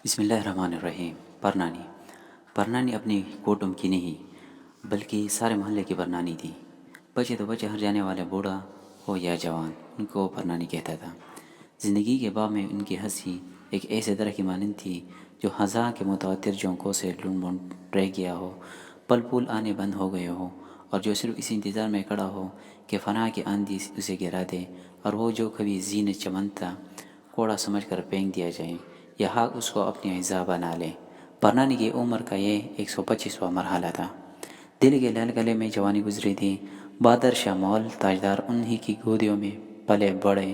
بسم اللہ الرحمن الرحیم۔ پرنانی پرنانی اپنی کوٹم کی نہیں بلکہ سارے محلے کی پرنانی تھی۔ بچے تو بچے، ہر جانے والے بوڑھا ہو یا جوان ان کو پرنانی کہتا تھا۔ زندگی کے باغ میں ان کی ہنسی ایک ایسے طرح کی مانند تھی جو خزاں کے متواتر جھونکوں سے لنڈ بنڈ رہ گیا ہو، پل پول آنے بند ہو گئے ہو، اور جو صرف اس انتظار میں کھڑا ہو کہ فنا کی آندھی اسے گرا دے، اور وہ جو کبھی زین چمنتا کوڑا سمجھ کر پھینک دیا جائے یا حق اس کو اپنی اعضا بنا لے۔ پرنانی کی عمر کا یہ 125واں مرحلہ تھا۔ دل کے لال گلے میں جوانی گزری تھی۔ بہادر شاہ مول تاجدار انہی کی گودیوں میں پلے بڑے،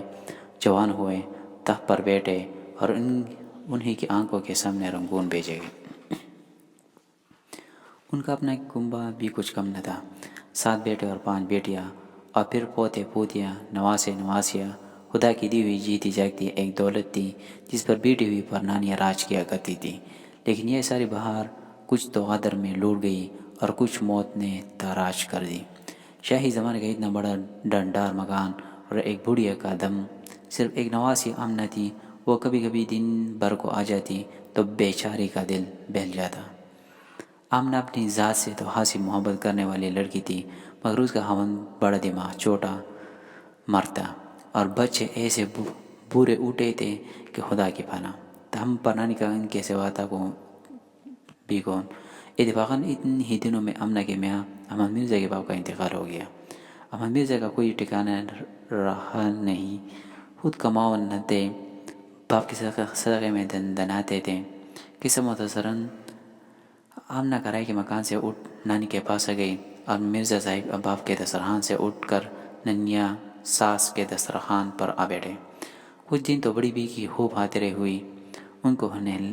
جوان ہوئے، تخت پر بیٹھے، اور انہی کی آنکھوں کے سامنے رنگون بھیجے گئے۔ ان کا اپنا کنبہ بھی کچھ کم نہ تھا۔ 7 بیٹے اور 5 بیٹیاں، اور پھر پوتے پوتیاں، نواسے نواسیاں۔ خدا کی دی ہوئی جیتی جاگتی ایک دولت تھی جس پر بیٹی ہوئی پرنانیاں راج کیا کرتی تھی۔ لیکن یہ ساری بہار کچھ تو غدر میں لوٹ گئی اور کچھ موت نے تاراج کر دی۔ شاہی زمانے کا اتنا بڑا ڈنڈار مکان اور ایک بڑھیا کا دم، صرف ایک نواسی آمنہ تھی۔ وہ کبھی کبھی دن بھر کو آ جاتی تو بیچاری کا دل بہل جاتا۔ آمنہ اپنی ذات سے تو خاصی محبت کرنے والی لڑکی تھی، مگر اس کا خاوند بڑا دماغ چھوٹا مرتا، اور بچے ایسے بورے اٹھے تھے کہ خدا کی پناہ۔ تاہم پرنانی کا ان کے سوا تھا بھی کون؟ اتفاقاً اتنے ہی دنوں میں آمنہ کے میاں احمد مرزا کے باپ کا انتقال ہو گیا۔ احمد مرزا کا کوئی ٹھکانہ رہا نہیں، خود کماؤ نہ تھے، باپ کے صدقے میں دناتے تھے۔ قصہ مختصراً، آمنہ کرائے کے مکان سے اٹھ نانی کے پاس آ گئی، اور مرزا صاحب باپ کے دسترخوان سے اٹھ کر ننھیا ساس کے دسترخوان پر آ بیٹھے۔ کچھ دن تو بڑی بی کی خوب خاطریں ہوئی۔ ان کو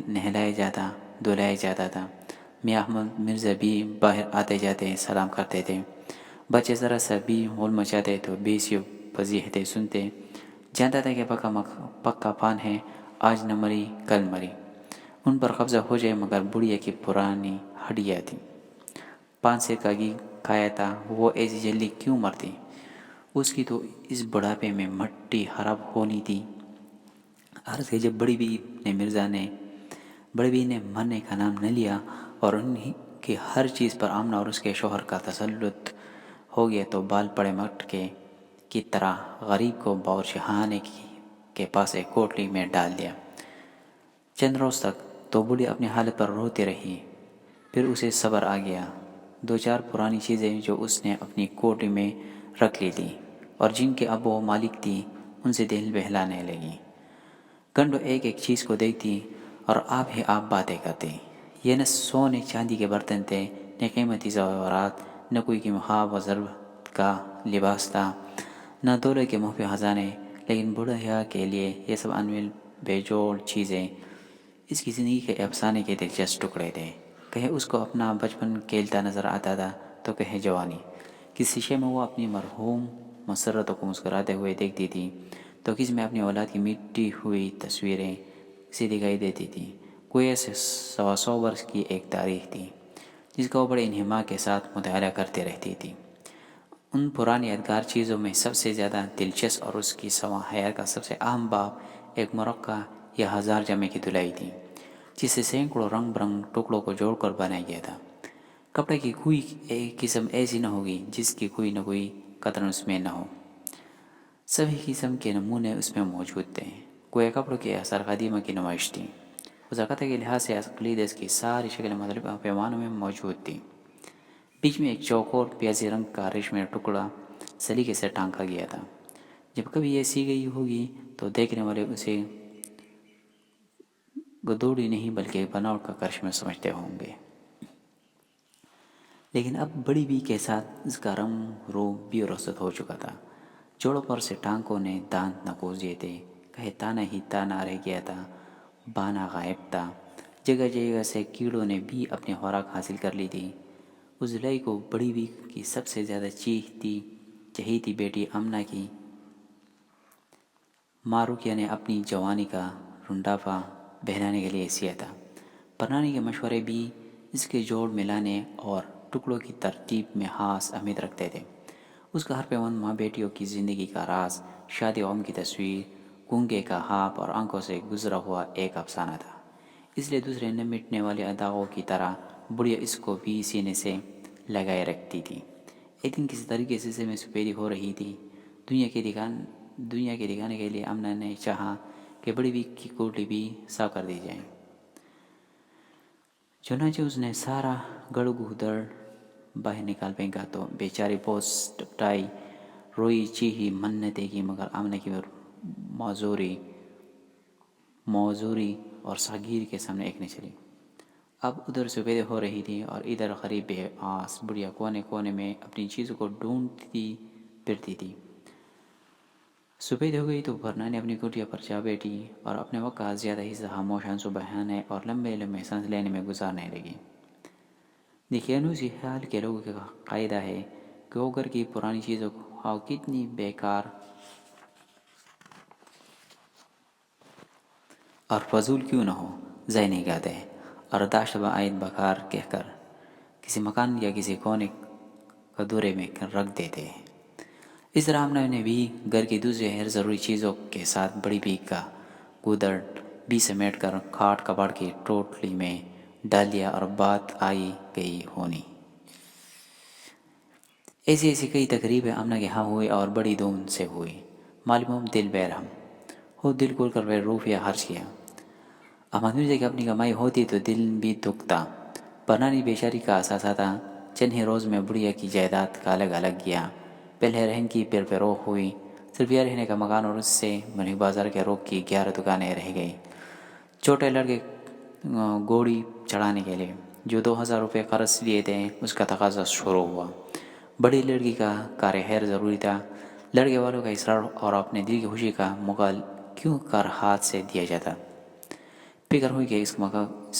نہلایا جاتا، دھلایا جاتا تھا۔ میاں احمد مرزا بھی باہر آتے جاتے سلام کرتے تھے۔ بچے ذرا سا بھی غل مچاتے تو بیسیوں فضیحتیں سنتے۔ جانتا تھا کہ پکا پان ہے، آج نہ مری کل مری، ان پر قبضہ ہو جائے، مگر بڑھیا کی پرانی ہڈیاں تھی۔ پان سے کاگی کھایا تھا، وہ ایسی جلدی کیوں مرتی؟ اس کی تو اس بڑھاپے میں مٹی خراب ہونی تھی۔ عرض ہے، جب بڑی بی نے مرنے کا نام نہ لیا اور انہی کی ہر چیز پر آمنہ اور اس کے شوہر کا تسلط ہو گیا تو بال پڑے مٹکے کی طرح غریب کو باورچخانے کے پاس ایک کوٹلی میں ڈال دیا۔ چند روز تک تو بوڑھی اپنی حالت پر روتی رہی، پھر اسے صبر آ گیا۔ 2-4 پرانی چیزیں جو اس نے اپنی کوٹری میں رکھ لی تھی اور جن کے اب وہ مالک تھی، ان سے دل بہلانے لگی۔ گھنٹوں ایک ایک چیز کو دیکھتی اور آپ ہی آپ باتیں کرتی۔ یہ نہ سونے چاندی کے برتن تھے، نہ قیمتی زیورات، نہ کوئی خواب و ضربت کا لباس تھا، نہ دولت کے مخفی خزانے، لیکن بوڑھیا کے لیے یہ سب انمول بیجوڑ چیزیں اس کی زندگی کے افسانے کے دلچسپ ٹکڑے تھے۔ کہیں اس کو اپنا بچپن کھیلتا نظر آتا تھا تو کہیں جوانی۔ کسی شے میں وہ اپنی مرحوم مسرتوں کو مسکراتے ہوئے دیکھتی تھی تو کسی میں اپنی اولاد کی مٹی ہوئی تصویریں اسے دکھائی دیتی تھیں۔ کوئی ایسے 100 برس کی ایک تاریخ تھی جس کا وہ بڑے انہماک کے ساتھ مطالعہ کرتے رہتی تھی۔ ان پرانی یادگار چیزوں میں سب سے زیادہ دلچسپ اور اس کی سوانح حیات کا سب سے اہم باب ایک مرقع یا 1000 جامے کی دھلائی تھی، جسے سینکڑوں رنگ برنگ ٹکڑوں کو جوڑ کر بنایا گیا تھا۔ کپڑے کی کوئی ایک قسم ایسی نہ ہوگی جس کی کوئی نہ کوئی قطن اس میں نہ ہو۔ سبھی قسم کے نمونے اس میں موجود تھے۔ کوئی کپڑوں کی آثار قدیمہ کی نمائش تھی۔ ثقافت کے لحاظ سے اقلیت کی ساری شکلیں مختلف پیمانوں میں موجود تھیں۔ بیچ میں ایک چوکور پیازی رنگ کا ریشمی ٹکڑا سلیقے سے ٹانکا گیا تھا۔ جب کبھی یہ سی گئی ہوگی تو دیکھنے والے اسے گدوڑی نہیں بلکہ بناوٹ کا کرشمہ سمجھتے ہوں گے۔ لیکن اب بڑی بی کے ساتھ اس کا رنگ روپ بھی رخصت ہو چکا تھا۔ جوڑوں پر سے ٹانکوں نے دانت نکوچ دیے تھے، کہیں تانا ہی تانا رہ گیا تھا، بانا غائب تھا۔ جگہ جگہ سے کیڑوں نے بھی اپنی خوراک حاصل کر لی تھی۔ اس دھلائی کو بڑی بی کی سب سے زیادہ چہیتی بیٹی آمنہ کی ماں رقیہ نے اپنی جوانی کا رنڈافہ بہلانے کے لیے سیا تھا۔ پرنانی کے مشورے بھی اس کے جوڑ ملانے اور ٹکڑوں کی ترتیب میں خاص اہمیت رکھتے تھے۔ اس کا ہر پیوند ماں بیٹیوں کی زندگی کا راز، شادی غم کی تصویر، گونگے کا خواب اور آنکھوں سے گزرا ہوا ایک افسانہ تھا۔ اس لیے دوسرے نہ مٹنے والے اداغوں کی طرح بڑھیا اس کو بھی سینے سے لگائے رکھتی تھی۔ ایک دن کسی طریقے سے میں سپیری ہو رہی تھی۔ دنیا کے دکھانے کے لیے آمنہ نے چاہا کہ بڑی بی کی کوٹلی بھی صاف کر دی جائے۔ چنانچہ اس نے سارا گڑ گودڑ باہر نکال پھینکا تو بیچاری بہت ٹپٹائی، روئی، چیخی، منتیں کی، مگر آمنہ کی معذوری اور صغیر کے سامنے ایک نہ چلی۔ اب ادھر سپیدے ہو رہی تھی اور ادھر غریب بے آس بڑھیا کونے کونے میں اپنی چیزوں کو ڈھونڈتی پھرتی تھی۔ سپید ہو گئی تو پرنا نے اپنی کٹیا پر جا بیٹھی اور اپنے وقت کا زیادہ حصہ خاموش آنسو بہانے اور لمبے لمبے سانس لینے میں گزارنے لگی۔ دقیانوسی حال کے لوگوں کا قاعدہ ہے کہ وہ گھر کی پرانی چیزوں کو کتنی بیکار اور فضول کیوں نہ ہو ضائع نہیں کرتے اور داشت بعید بکار کہہ کر کسی مکان یا کسی کونے کا دورے میں رکھ دیتے ہیں۔ اس طرح آمنہ نے بھی گھر کی دوسری غیر ضروری چیزوں کے ساتھ بڑی بی کا گودڑ بھی سمیٹ کر کھاٹ کباڑ کی ٹوٹلی میں ڈال دیا اور بات آئی گئی ہونی۔ ایسی کئی تقریبیں آمنہ کے ہاں ہوئی اور بڑی دھوم سے ہوئی۔ معلوم دل بے رحم ہو، دل کھول کر بے روپیہ خرچ کیا۔ احمد مرزا کی اپنی کمائی ہوتی تو دل بھی دکھتا۔ پرنانی بیچاری کا اثاثہ تھا۔ چند ہی روز میں بڑھیا کی جائیداد کا الگ گیا۔ پہلے رہن کی پیر پیرو ہوئی، صرف یہ رہنے کا مکان اور اس سے بنی بازار کے روک کی 11 دکانیں رہ گئی۔ چھوٹے لڑکے گوڑی چڑھانے کے لیے جو 2000 روپے قرض لیے تھے اس کا تقاضا شروع ہوا۔ بڑی لڑکی کا کار خیر ضروری تھا۔ لڑکے والوں کا اصرار اور اپنے دل کی خوشی کا مقال کیوں کر ہاتھ سے دیا جاتا۔ فکر ہوئی کہ اس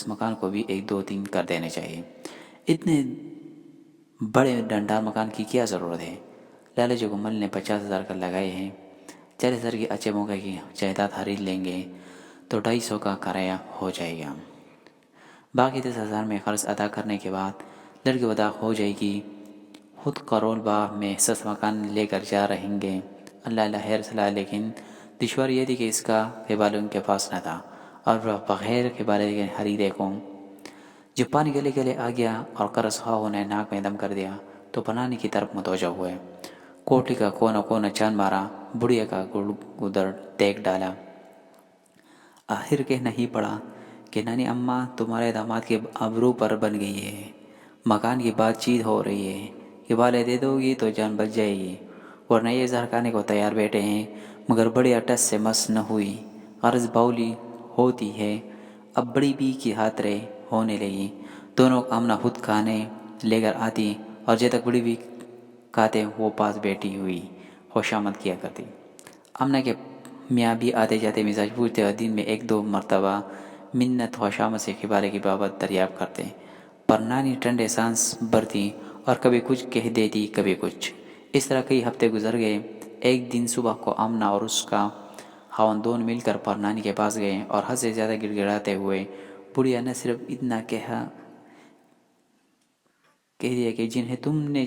مکان کو بھی 1 2 3 کر دینے چاہیے۔ اتنے بڑے ڈنڈار مکان کی کیا ضرورت ہے؟ لالچ کو مل نے 50,000 کا لگائے ہیں۔ 40,000 کی اچھے موقع کی جائیداد خرید لیں گے تو 250 کا کرایہ ہو جائے گا۔ باقی 10,000 میں قرض ادا کرنے کے بعد لڑکی وداع ہو جائے گی۔ خود کرول باغ میں سستا مکان لے کر جا رہیں گے۔ اللہ خیر صلاح، لیکن دشواری یہ تھی کہ اس کا قبالہ ان کے پاس نہ تھا اور بغیر قبالہ کے خریدے کو جب پانی گلے گلے آ گیا اور قرض خواہوں نے ناک میں دم کر دیا تو پنانی کی طرف متوجہ ہوئے۔ کوٹلی کا کونا کونا چاند مارا، بڑھیا کا گودڑ دیکھ ڈالا۔ آخر کہنا ہی پڑا کہ نانی اماں تمہارے داماد کے ابرو پر بن گئی ہے، مکان کی بات چیت ہو رہی ہے، قبالے دے دو گی تو جان بچ جائے گی، ورنہ یہ زہر کھانے کو تیار بیٹھے ہیں۔ مگر بڑی اٹس سے مس نہ ہوئی، قرض باولی ہوتی ہے۔ اب بڑی بی کی خاطریں ہونے لگی۔ دونوں آمنہ خود کھانے لے کر آتی اور جب تک بڑی بی کھاتے وہ پاس بیٹھی ہوئی خوشامد کیا کرتی۔ آمنہ کے میاں بھی آتے جاتے مزاج پوچھتے اور دن میں 1 2 مرتبہ منت خوشامد سے قبالے کی بابت دریافت کرتے۔ پر نانی ٹھنڈے سانس بھرتی اور کبھی کچھ کہہ دیتی کبھی کچھ۔ اس طرح کئی ہفتے گزر گئے۔ ایک دن صبح کو آمنہ اور اس کا خاوند دونوں مل کر پر نانی کے پاس گئے اور حد سے زیادہ گڑ گڑاتے ہوئے بڑھیا نے صرف اتنا کہہ دیا کہ جنہیں تم نے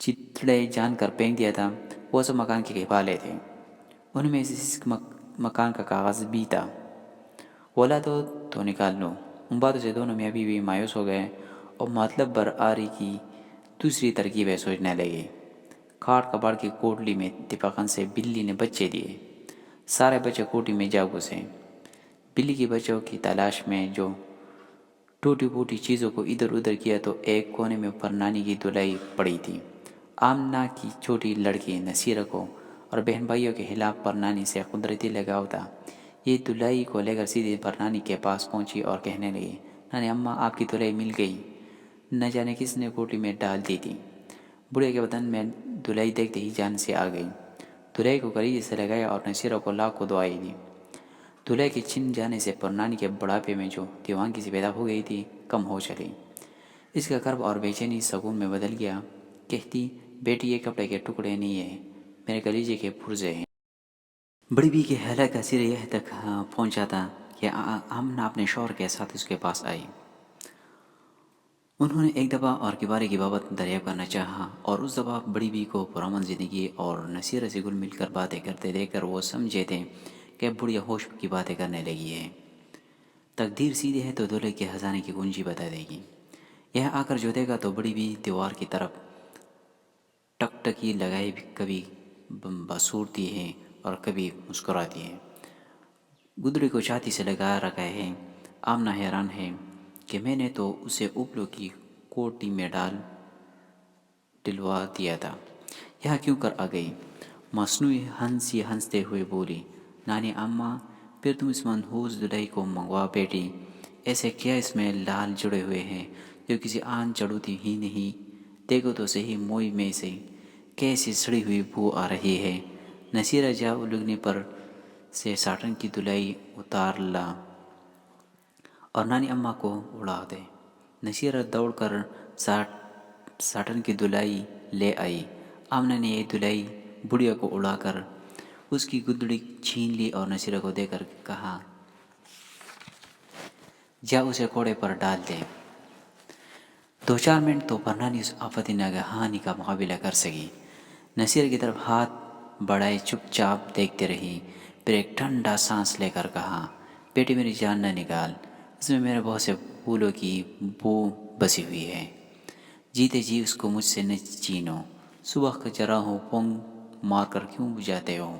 چتڑے جان کر پھینک دیا تھا وہ سب مکان کے قبالے تھے، ان میں اس مکان کا کاغذ بھی تھا، بولا تو نکال لو۔ ان باتوں سے دونوں میاں بیوی مایوس ہو گئے اور مطلب برآری کی دوسری ترکیبیں سوچنے لگے۔ کھاٹ کباڑ کی کوٹلی میں اتفاقاً سے بلی نے بچے دیے۔ سارے بچے کوٹلی میں جا گھسے۔ بلی کی بچوں کی تلاش میں جو ٹوٹی پھوٹی چیزوں کو ادھر ادھر کیا تو ایک کونے میں پر نانی کی دلائی پڑی تھی۔ آمنہ کی چھوٹی لڑکی نصیرہ کو اور بہن بھائیوں کے خلاف پر نانی سے قدرتی لگاؤ تھا۔ یہ دلائی کو لے کر سیدھی پر نانی کے پاس پہنچی اور کہنے لگی، نانی اماں آپ کی دلائی مل گئی، نہ جانے کس نے کوٹلی میں ڈال دی تھی۔ بڑھیا کے بدن میں دلائی دیکھتے ہی جان سے آ گئی۔ دلائی کو کلیجے سے لگایا اور نصیرہ کو لاکھوں دعائیں دی۔ دلائی کے چھن جانے سے پر نانی کے بڑھاپے میں جو دیوانگی سی پیدا ہو گئی تھی کم ہو چلی۔ اس کا کرب اور بے چینی سکون میں بدل گیا۔ کہتی، بیٹی یہ کپڑے کے ٹکڑے نہیں ہیں، میرے کلیجے کے پرزے ہیں۔ بڑی بی کے حالات کا سر یہ تک پہنچا تھا کہ آمنہ اپنے شوہر کے ساتھ اس کے پاس آئی۔ انہوں نے ایک دفعہ اور قبالے کی بابت دریافت کرنا چاہا اور اس دفعہ بڑی بی کو پرامن زندگی اور نصیرہ سے گل مل کر باتیں کرتے دیکھ کر وہ سمجھے تھے کہ بڑھیا ہوش کی باتیں کرنے لگی ہے۔ تقدیر سیدھی ہے تو دولہے کے خزانے کی کنجی بتا دے گی۔ یہ آ کر جو دے گا تو بڑی بھی دیوار کی طرف ٹک ٹکی لگائے کبھی بسورتی ہے اور کبھی مسکراتی ہے۔ گدڑی کو چھاتی سے لگا رکھا ہے۔ آمنہ حیران ہے کہ میں نے تو اسے اوپلوں کی کوٹی میں ڈلوا دیا تھا، یہاں کیوں کر آ گئی؟ مصنوعی ہنسی ہنستے ہوئے بولی، نانی اماں پھر تم اس منحوس دلہائی کو منگوا بیٹی، ایسے کیا اس میں لال جڑے ہوئے ہیں جو کسی آن چڑھوتی ہی نہیں؟ دیکھو تو صحیح موئی میں سے کیسی سڑی ہوئی بو آ رہی ہے۔ نصیرہ جا الگنی پر سے ساٹن کی دلائی اتار لا اور نانی اماں کو اڑا دے۔ نصیرہ دوڑ کر ساٹن کی دلائی لے آئی۔ آمنہ نے یہ دلائی بڑھیا کو اڑا کر اس کی گدڑی چھین لی اور نصیرہ کو دے کر کہا، جا اسے کوڑے پر ڈال دے۔ 2-4 منٹ تو پرنانی اس آفت ناگہانی کا مقابلہ کر سکی۔ نصیرہ کی طرف ہاتھ بڑھائے چپ چاپ دیکھتے رہی، پھر ایک ٹھنڈا سانس لے کر کہا، بیٹی میری جان نہ نکال، اس میں میرے بہت سے پھولوں کی بو بسی ہوئی ہے، جیتے جی اس کو مجھ سے نہ چینو۔ صبح کا جرا ہو پونگ مار کر کیوں بجھاتے ہو؟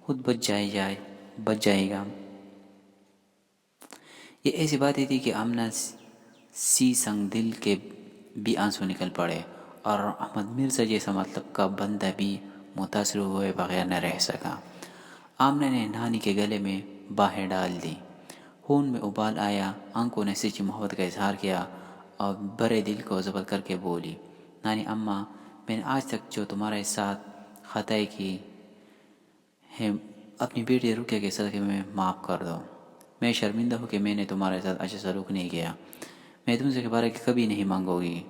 خود بچ جائے گا۔ یہ ایسی باتیں تھی کہ آمنہ سی سنگ دل کے بھی آنسو نکل پڑے اور احمد مرزا جیسا مطلب کا بندہ بھی متاثر ہوئے بغیر نہ رہ سکا۔ آمنہ نے نانی کے گلے میں باہیں ڈال دی، خون میں ابال آیا، آنکھوں نے سچی محبت کا اظہار کیا اور برے دل کو ضبط کر کے بولی، نانی اماں میں نے آج تک جو تمہارے ساتھ خطائیں کی ہیں اپنی بیٹی رقیہ کے صدقے میں معاف کر دو۔ میں شرمندہ ہوں کہ میں نے تمہارے ساتھ اچھا سلوک نہیں کیا۔ میں تم سے بارے کبھی نہیں مانگوں گی۔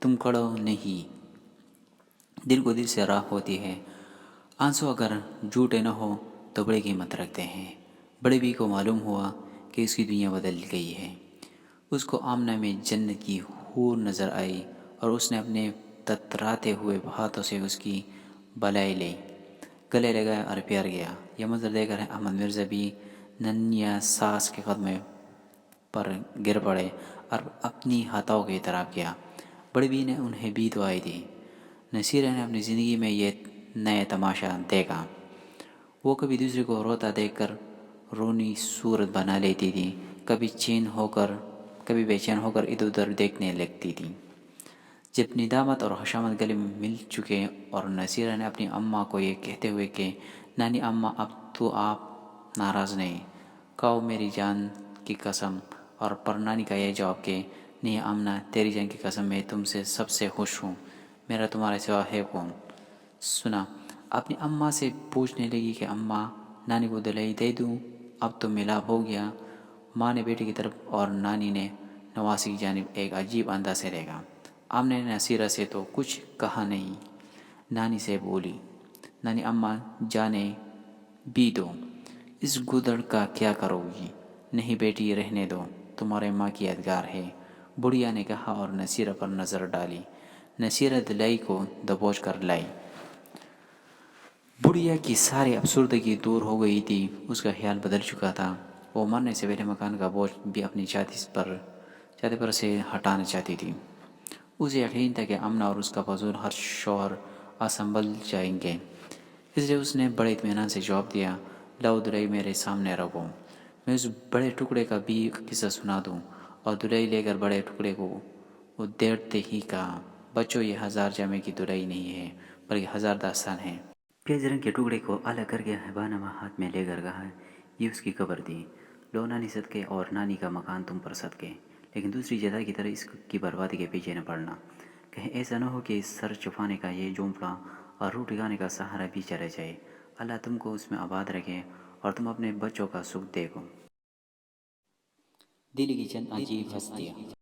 تم کڑو نہیں، دل کو دل سے راہ ہوتی ہے۔ آنسو اگر جھوٹے نہ ہو تو بڑی قیمت رکھتے ہیں۔ بڑے بھی کو معلوم ہوا کہ اس کی دنیا بدل گئی ہے۔ اس کو آمنہ میں جنت کی حور نظر آئی اور اس نے اپنے تتراتے ہوئے ہاتھوں سے اس کی بالائی لی، گلے لگایا اور پیار گیا۔ یہ منظر دیکھ کر احمد مرزا بھی ننھیا ساس کے قدموں پر گر پڑے اور اپنی خطاؤں کا اعتراف کیا۔ بڑی بی نے انہیں بھی دعائیں دی۔ نصیرہ نے اپنی زندگی میں یہ نیا تماشا دیکھا۔ وہ کبھی دوسرے کو روتا دیکھ کر رونی صورت بنا لیتی تھی، کبھی بے چین ہو کر ادھر ادھر دیکھنے لگتی تھی۔ جب ندامت اور حشامت گلے میں مل چکے اور نصیرہ نے اپنی اماں کو یہ کہتے ہوئے کہ نانی اماں اب تو آپ ناراض نہیں، کھاؤ میری جان کی قسم، اور پرنانی کا یہ جواب کہ نہیں آمنہ تیری جان کی قسم میں تم سے سب سے خوش ہوں، میرا تمہارے سوا ہے کون؟ سنا اپنی اماں سے پوچھنے لگی کہ اماں نانی کو دلائی دے دوں؟ اب تو ملاپ ہو گیا۔ ماں نے بیٹی کی طرف اور نانی نے نواسی کی جانب ایک عجیب انداز سے دیکھا۔ آمنہ نے نصیرہ سے تو کچھ کہا نہیں، نانی سے بولی، نانی اماں جانے بھی دو، اس گدڑ کا کیا کرو گی؟ نہیں بیٹی رہنے دو، تمہارے ماں کی یادگار ہے، بڑھیا نے کہا اور نصیرہ پر نظر ڈالی۔ نصیرہ دلائی کو دبوچ کر لائی۔ بڑھیا کی ساری افسردگی دور ہو گئی تھی، اس کا خیال بدل چکا تھا۔ وہ مرنے سے پہلے مکان کا بوجھ بھی اپنی چھاتی پر سے ہٹانا چاہتی تھی۔ اسے یقین تھا کہ آمنہ اور اس کا فضول ہر شوہر سنبھل جائیں گے، اس لیے اس نے بڑے اطمینان سے جواب دیا، لاؤ دلائی میرے سامنے رکھو، میں اس بڑے ٹکڑے کا بھی قصہ سنا دوں۔ اور دلائی لے کر بڑے ٹکڑے کو ادھیڑتے ہی کہا، بچوں یہ 1000 جامے کی دلائی نہیں ہے بلکہ 1000 داستان ہے۔ پیاز رنگ کے ٹکڑے کو الگ کر کے حبانما ہاتھ میں لے کر کہا، یہ اس کی قبر تھی، لو نانی صدقے اور نانی کا مکان تم پر صدقے، لیکن دوسری جگہ کی طرح اس کی بربادی کے پیچھے نہ پڑنا، کہیں ایسا نہ ہو کہ سر چھپانے کا یہ جھونپڑا اور روٹی کھانے کا سہارا بھی چلا جائے۔ اللہ تم کو اس میں آباد رکھے اور تم اپنے بچوں کا سکھ دیکھو۔ دل کی چند عجیب ہستیاں۔